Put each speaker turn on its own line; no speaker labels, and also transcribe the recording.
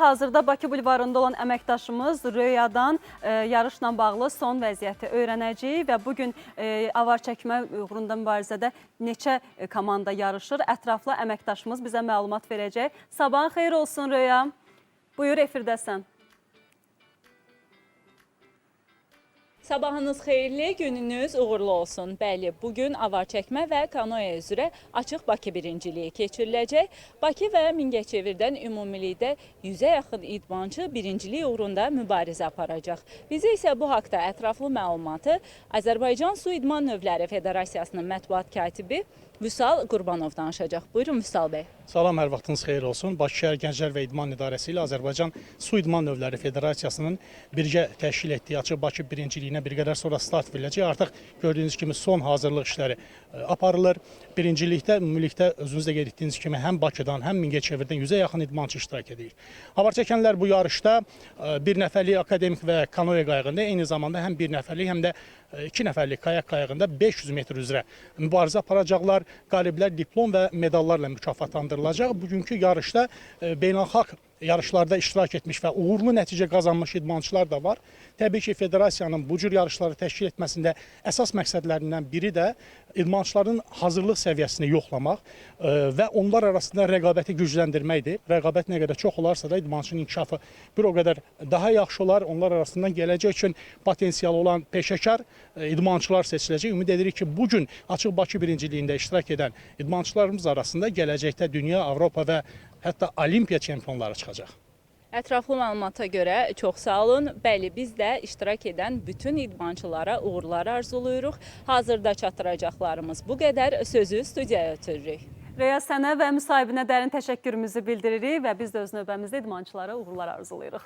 Hazırda Bakı bulvarında olan əməkdaşımız Röyadan yarışla bağlı son vəziyyəti öyrənəcəyik və bugün avar çəkmə uğrunda mübarizədə neçə komanda yarışır? Ətraflı əməkdaşımız bizə məlumat verəcək. Sabahın xeyir olsun Röya. Buyur, efirdəsən.
Sabahınız xeyirli, gününüz uğurlu olsun. Bəli, bugün avar çəkmə və kanoe üzrə açıq Bakı birinciliyi keçiriləcək. Bakı və Mingəçevirdən ümumilikdə 100-ə yaxın idmançı birincilik uğrunda mübarizə aparacaq. Bizə isə bu haqda ətraflı məlumatı Azərbaycan Su İdman Növləri Federasiyasının mətbuat katibi Vüsal Qurbanov danışacaq. Buyurun Vüsal bəy.
Salam, hər vaxtınız xeyir olsun. Bakı şəhər Gənclər və İdman İdarəsi ilə Azərbaycan Su İdman Növləri Federasiyasının birgə təşkil etdiyi açıq Bakı birinciliyinə bir qədər sonra start veriləcək. Artıq gördüyünüz kimi son hazırlıq işləri aparılır. Birincilikdə, ümumilikdə özünüz də qeyd etdiyiniz kimi həm Bakıdan, həm Mingəçevirdən 100-ə yaxın idmançı iştirak edir. Avar çəkənlər bu yarışda bir nəfərlik akademik və kanoe qayığında, eyni zamanda həm bir nəfərlik, həm də 2 nəfərlik kayak qayığında 500 metr üzrə mübarizə aparacaqlar. Qaliblər diplom və medallarla mükafatlandırılacaq. Bugünkü yarışda beynəlxalq yarışlarda iştirak etmiş və uğurlu nəticə qazanmış idmançılar da var. Təbii ki, federasiyanın bu cür yarışları təşkil etməsində əsas məqsədlərindən biri də idmançıların hazırlıq səviyyəsini yoxlamaq və onlar arasında rəqabəti gücləndirməkdir. Rəqabət nə qədər çox olarsa da idmançının inkişafı bir o qədər daha yaxşı olar. Onlar arasından gələcək üçün potensial olan peşəkar idmançılar seçiləcək. Ümid edirik ki, bugün açıq Bakı birinciliyində iştirak edən idmançılarımız arasında gələcəkdə dünya, Avropa və hətta Olimpiya çempionları çıxacaq.
Ətraflı məlumata görə çox sağ olun. Bəli, biz də iştirak edən bütün idmançılara uğurlar arzulayırıq. Hazırda çatdıracaqlarımız bu qədər. Sözü studiyaya ötürürük.
Röya, sənə və müsahibinə dərin təşəkkürümüzü bildiririk və biz də öz növbəmizdə idmançılara uğurlar arzulayırıq.